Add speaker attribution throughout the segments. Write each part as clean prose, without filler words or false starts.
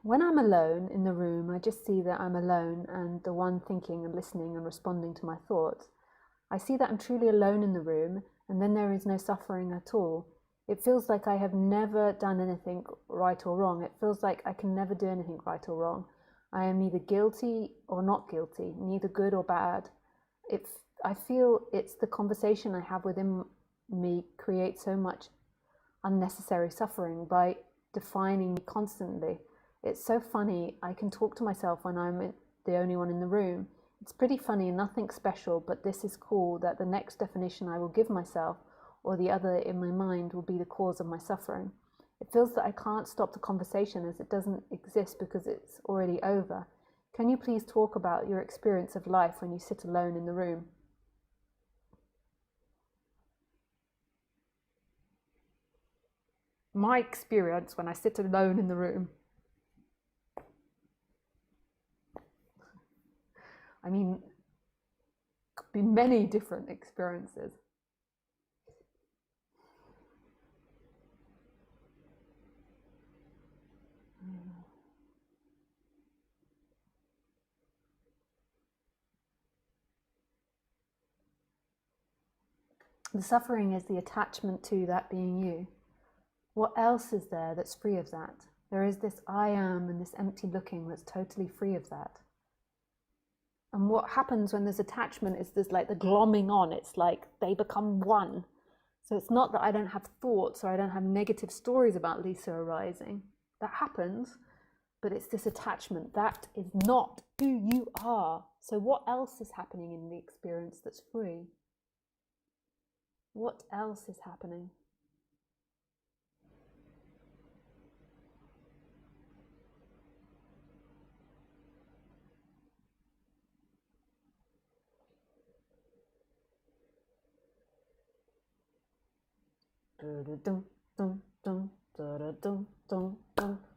Speaker 1: When I'm alone in the room, I just see that I'm alone and the one thinking and listening and responding to my thoughts. I see that I'm truly alone in the room, and then there is no suffering at all. It feels like I have never done anything right or wrong. It feels like I can never do anything right or wrong. I am neither guilty or not guilty, neither good or bad. I feel it's the conversation I have within me creates so much unnecessary suffering by defining me constantly. It's so funny. I can talk to myself when I'm the only one in the room. It's pretty funny and nothing special, but this is cool that the next definition I will give myself or the other in my mind will be the cause of my suffering. It feels that I can't stop the conversation as it doesn't exist because it's already over. Can you please talk about your experience of life when you sit alone in the room? My experience when I sit alone in the room. I mean, could be many different experiences. The suffering is the attachment to that being you. What else is there that's free of that? There is this I am and this empty looking that's totally free of that. And what happens when there's attachment is there's like the glomming on. It's like they become one. So it's not that I don't have thoughts or I don't have negative stories about Lisa arising. That happens, but it's this attachment. That is not who you are. So what else is happening in the experience that's free? What else is happening?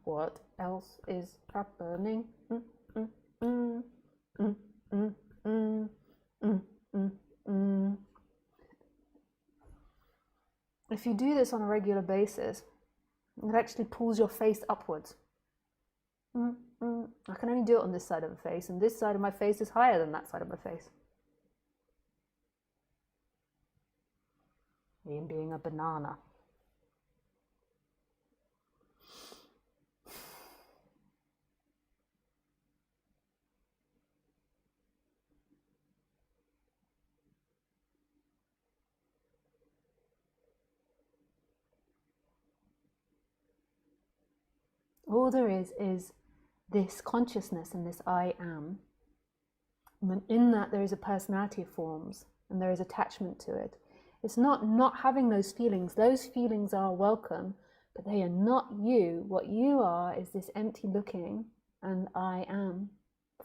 Speaker 1: What else is happening? If you do this on a regular basis, it actually pulls your face upwards. I can only do it on this side of the face, and this side of my face is higher than that side of my face. Me being a banana. All there is this consciousness and this I am. And in that there is a personality of forms and there is attachment to it. It's not having those feelings. Those feelings are welcome, but they are not you. What you are is this empty looking and I am.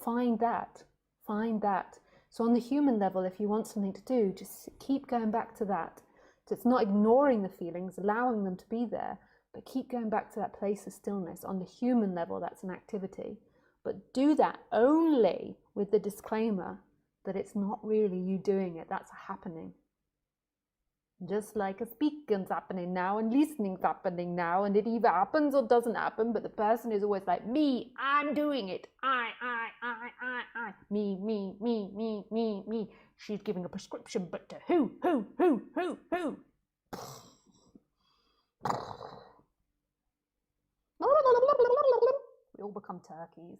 Speaker 1: Find that. Find that. So on the human level, if you want something to do, just keep going back to that. So it's not ignoring the feelings, allowing them to be there, but keep going back to that place of stillness. On the human level, that's an activity. But do that only with the disclaimer that it's not really you doing it, that's happening. Just like a speaking's happening now and listening's happening now, and it either happens or doesn't happen, but the person is always like, me, I'm doing it, I, me. She's giving a prescription, but to who? We all become turkeys.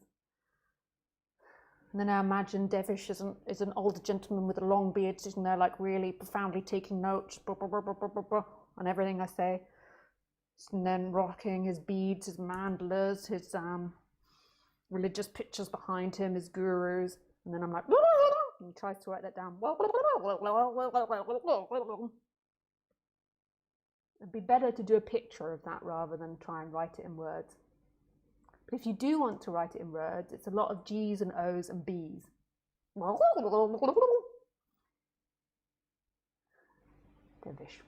Speaker 1: And then I imagine Devish is an older gentleman with a long beard sitting there like really profoundly taking notes on everything I say. And then rocking his beads, his mandlas, his religious pictures behind him, his gurus. And then I'm like, and he tries to write that down. It'd be better to do a picture of that rather than try and write it in words. But if you do want to write it in words, it's a lot of G's and O's and B's. Devish.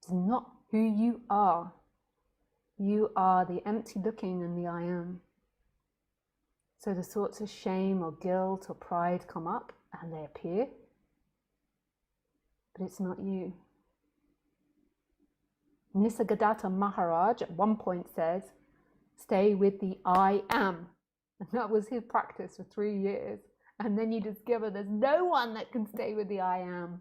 Speaker 1: It's not who you are. You are the empty looking and the I am. So the thoughts of shame or guilt or pride come up and they appear, but it's not you. Nisargadatta Maharaj at one point says, stay with the I am. And that was his practice for 3 years. And then you discover there's no one that can stay with the I am.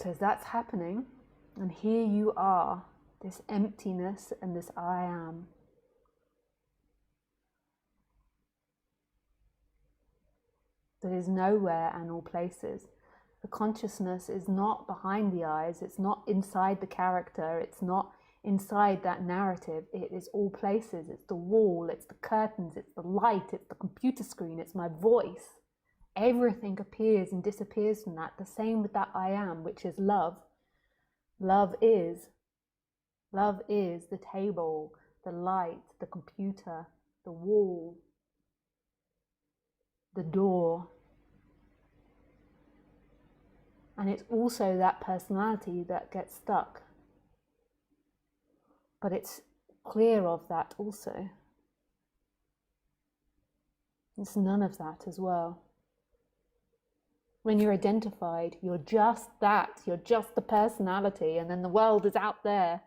Speaker 1: So that's happening. And here you are, this emptiness and this I am. That is nowhere and all places. The consciousness is not behind the eyes, it's not inside the character, it's not inside that narrative, it is all places. It's the wall, it's the curtains, it's the light, it's the computer screen, it's my voice. Everything appears and disappears from that. The same with that I am, which is love. Love is the table, the light, the computer, the wall, the door. And it's also that personality that gets stuck. But it's clear of that also. It's none of that as well. When you're identified, you're just that. You're just the personality, and then the world is out there.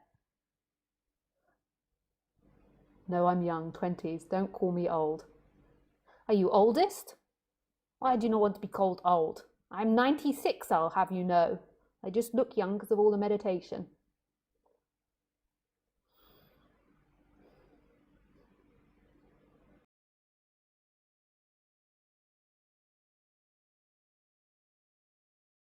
Speaker 1: No, I'm young, 20s. Don't call me old. Are you oldest? Why do you not want to be called old? I'm 96, I'll have you know. I just look young because of all the meditation.